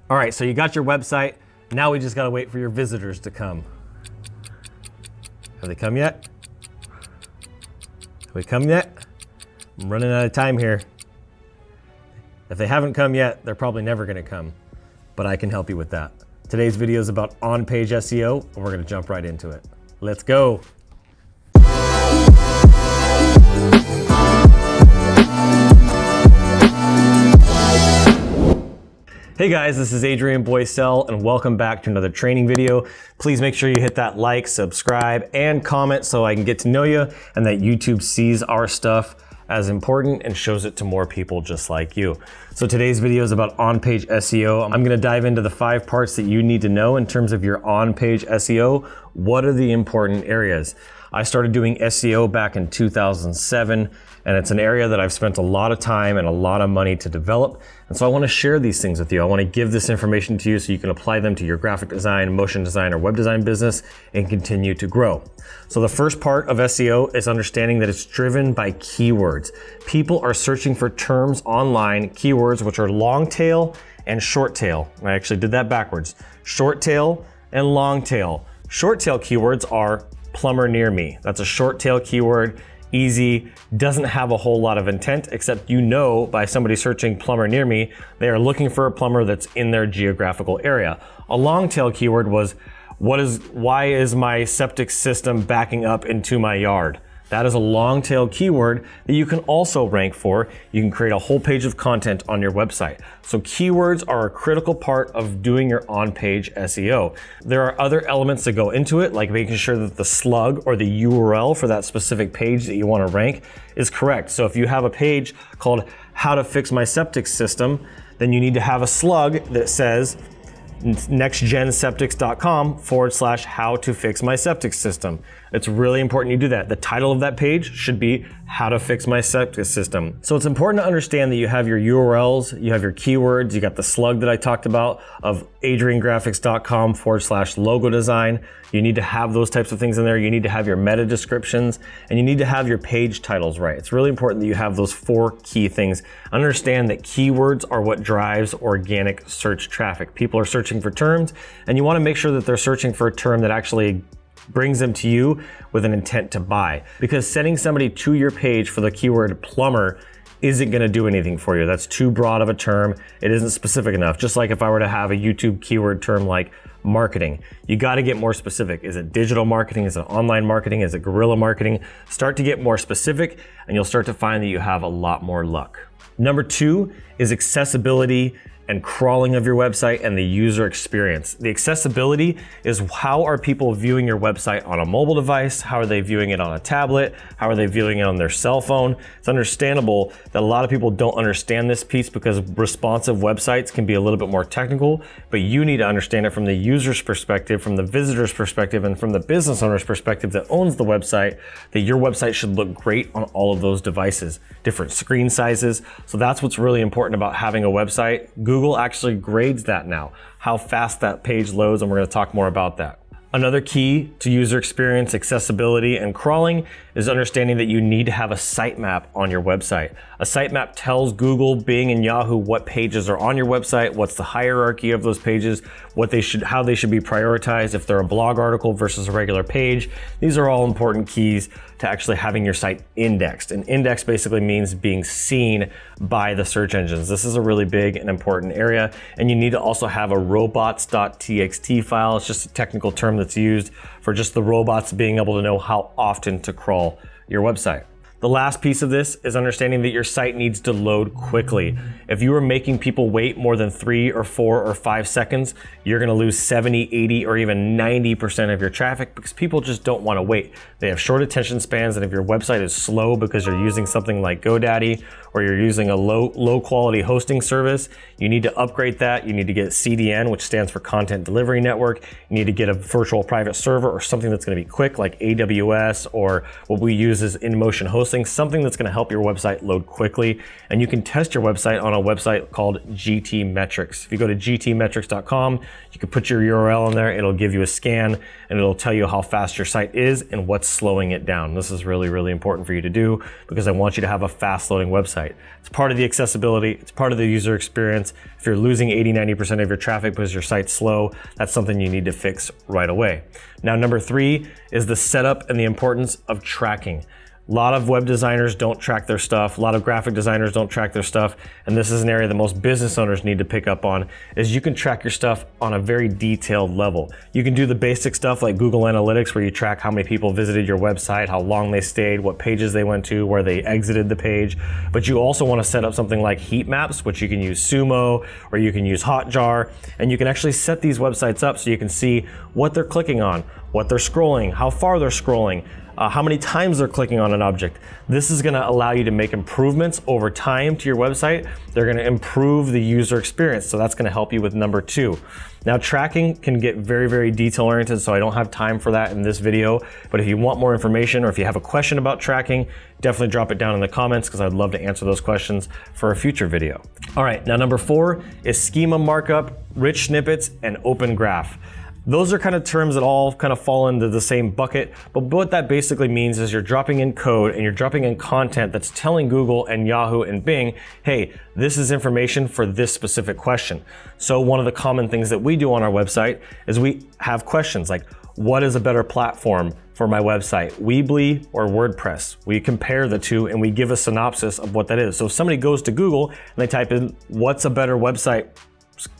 All right, so you got your website. Now we just gotta wait for your visitors to come. Have they come yet? Have we come yet? I'm running out of time here. If they haven't come yet, they're probably never gonna come, but I can help you with that. Today's video is about on-page SEO, and we're gonna jump right into it. Let's go. Hey guys, this is Adrian Boysel, and welcome back to another training video. Please make sure you hit that like, subscribe, and comment so I can get to know you and that YouTube sees our stuff as important and shows it to more people just like you. So today's video is about on-page SEO. I'm gonna dive into the 5 parts that you need to know in terms of your on-page SEO. What are the important areas? I started doing SEO back in 2007, and it's an area that I've spent a lot of time and a lot of money to develop. And so I want to share these things with you. I want to give this information to you so you can apply them to your graphic design, motion design, or web design business and continue to grow. So the first part of SEO is understanding that it's driven by keywords. People are searching for terms online, keywords, which are long tail and short tail. I actually did that backwards. Short tail and long tail. Short tail keywords are plumber near me. That's a short tail keyword. Easy, doesn't have a whole lot of intent, except you know by somebody searching plumber near me, they are looking for a plumber that's in their geographical area. A long tail keyword was, why is my septic system backing up into my yard? That is a long tail keyword that you can also rank for. You can create a whole page of content on your website. So keywords are a critical part of doing your on-page SEO. There are other elements that go into it, like making sure that the slug or the URL for that specific page that you want to rank is correct. So if you have a page called How to Fix My Septic System, then you need to have a slug that says nextgenseptics.com/how to fix my septic system. It's really important you do that. The title of that page should be How to Fix My Septic System. So it's important to understand that you have your URLs, you have your keywords, you got the slug that I talked about of adriangraphics.com/logo design. You need to have those types of things in there. You need to have your meta descriptions, and you need to have your page titles right. It's really important that you have those 4 key things. Understand that keywords are what drives organic search traffic. People are searching for terms, and you want to make sure that they're searching for a term that actually brings them to you with an intent to buy. Because sending somebody to your page for the keyword plumber isn't going to do anything for you. That's too broad of a term. It isn't specific enough. Just like if I were to have a YouTube keyword term like marketing, you got to get more specific. Is it digital marketing? Is it online marketing? Is it guerrilla marketing? Start to get more specific and you'll start to find that you have a lot more luck. Number 2 is accessibility and crawling of your website and the user experience. The accessibility is how are people viewing your website on a mobile device? How are they viewing it on a tablet? How are they viewing it on their cell phone? It's understandable that a lot of people don't understand this piece because responsive websites can be a little bit more technical, but you need to understand it from the user's perspective, from the visitor's perspective, and from the business owner's perspective that owns the website, that your website should look great on all of those devices, different screen sizes. So that's what's really important about having a website. Google actually grades that now, how fast that page loads, and we're going to talk more about that. Another key to user experience, accessibility, and crawling is understanding that you need to have a sitemap on your website. A sitemap tells Google, Bing, and Yahoo what pages are on your website, what's the hierarchy of those pages, how they should be prioritized, if they're a blog article versus a regular page. These are all important keys to actually having your site indexed. And index basically means being seen by the search engines. This is a really big and important area. And you need to also have a robots.txt file. It's just a technical term that's used for just the robots being able to know how often to crawl your website. The last piece of this is understanding that your site needs to load quickly. If you are making people wait more than 3 or 4 or 5 seconds, you're gonna lose 70, 80, or even 90% of your traffic because people just don't wanna wait. They have short attention spans, and if your website is slow because you're using something like GoDaddy or you're using a low quality hosting service, you need to upgrade that. You need to get CDN, which stands for Content Delivery Network. You need to get a virtual private server or something that's gonna be quick like AWS, or what we use is InMotion hosting things, something that's going to help your website load quickly. And you can test your website on a website called GTmetrix. If you go to gtmetrix.com, you can put your URL in there. It'll give you a scan and it'll tell you how fast your site is and what's slowing it down. This is really, really important for you to do because I want you to have a fast loading website. It's part of the accessibility. It's part of the user experience. If you're losing 80-90% of your traffic because your site's slow, that's something you need to fix right away. Now, number 3 is the setup and the importance of tracking. A lot of web designers don't track their stuff. A lot of graphic designers don't track their stuff. And this is an area that most business owners need to pick up on, is you can track your stuff on a very detailed level. You can do the basic stuff like Google Analytics, where you track how many people visited your website, how long they stayed, what pages they went to, where they exited the page. But you also want to set up something like heat maps, which you can use Sumo or you can use Hotjar. And you can actually set these websites up so you can see what they're clicking on, what they're scrolling, how far they're scrolling, how many times they're clicking on an object. This is gonna allow you to make improvements over time to your website. They're gonna improve the user experience. So that's gonna help you with number 2. Now, tracking can get very, very detail oriented, so I don't have time for that in this video. But if you want more information or if you have a question about tracking, definitely drop it down in the comments because I'd love to answer those questions for a future video. All right, now number 4 is schema markup, rich snippets, and open graph. Those are kind of terms that all kind of fall into the same bucket, but what that basically means is you're dropping in code and you're dropping in content that's telling Google and Yahoo and Bing, hey, this is information for this specific question. So one of the common things that we do on our website is we have questions like, what is a better platform for my website, Weebly or WordPress? We compare the two and we give a synopsis of what that is. So if somebody goes to Google and they type in, what's a better website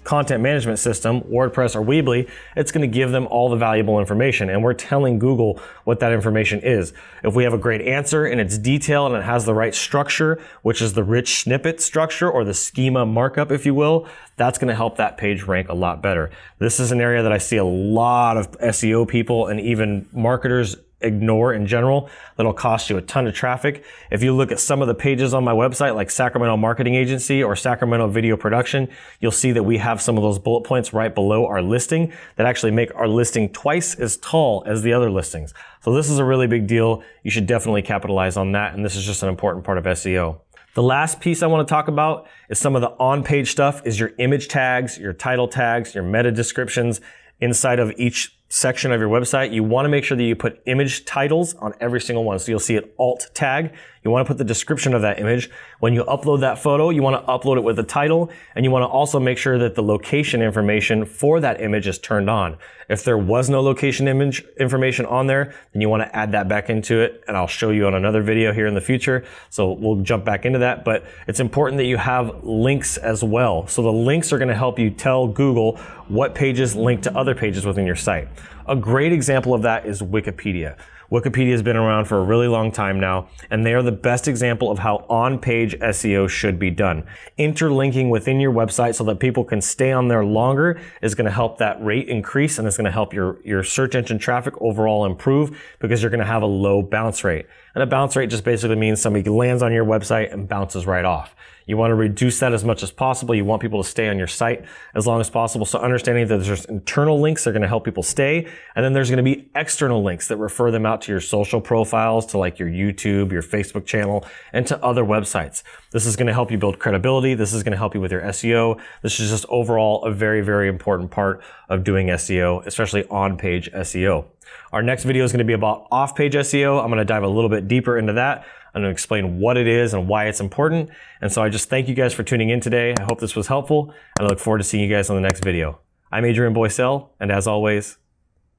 content management system, WordPress or Weebly, it's going to give them all the valuable information. And we're telling Google what that information is. If we have a great answer and it's detailed and it has the right structure, which is the rich snippet structure or the schema markup, if you will, that's going to help that page rank a lot better. This is an area that I see a lot of SEO people and even marketers ignore in general. That'll cost you a ton of traffic. If you look at some of the pages on my website, like Sacramento Marketing Agency or Sacramento Video Production, you'll see that we have some of those bullet points right below our listing that actually make our listing twice as tall as the other listings. So this is a really big deal. You should definitely capitalize on that. And this is just an important part of SEO. The last piece I want to talk about is some of the on-page stuff, is your image tags, your title tags, your meta descriptions inside of each section of your website. You want to make sure that you put image titles on every single one. So you'll see an alt tag. You want to put the description of that image. When you upload that photo, you want to upload it with a title, and you want to also make sure that the location information for that image is turned on. If there was no location image information on there, then you want to add that back into it, and I'll show you on another video here in the future. So we'll jump back into that, but it's important that you have links as well. So the links are going to help you tell Google what pages link to other pages within your site. A great example of that is Wikipedia. Wikipedia has been around for a really long time now, and they are the best example of how on-page SEO should be done. Interlinking within your website so that people can stay on there longer is going to help that rate increase, and it's going to help your search engine traffic overall improve because you're going to have a low bounce rate. And a bounce rate just basically means somebody lands on your website and bounces right off. You want to reduce that as much as possible. You want people to stay on your site as long as possible. So understanding that there's internal links that are going to help people stay. And then there's going to be external links that refer them out to your social profiles, to like your YouTube, your Facebook channel, and to other websites. This is going to help you build credibility. This is going to help you with your SEO. This is just overall a very, very important part of doing SEO, especially on-page SEO. Our next video is going to be about off-page SEO. I'm going to dive a little bit deeper into that. I'm going to explain what it is and why it's important. And so I just thank you guys for tuning in today. I hope this was helpful, and I look forward to seeing you guys on the next video. I'm Adrian Boysel, and as always,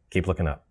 keep looking up.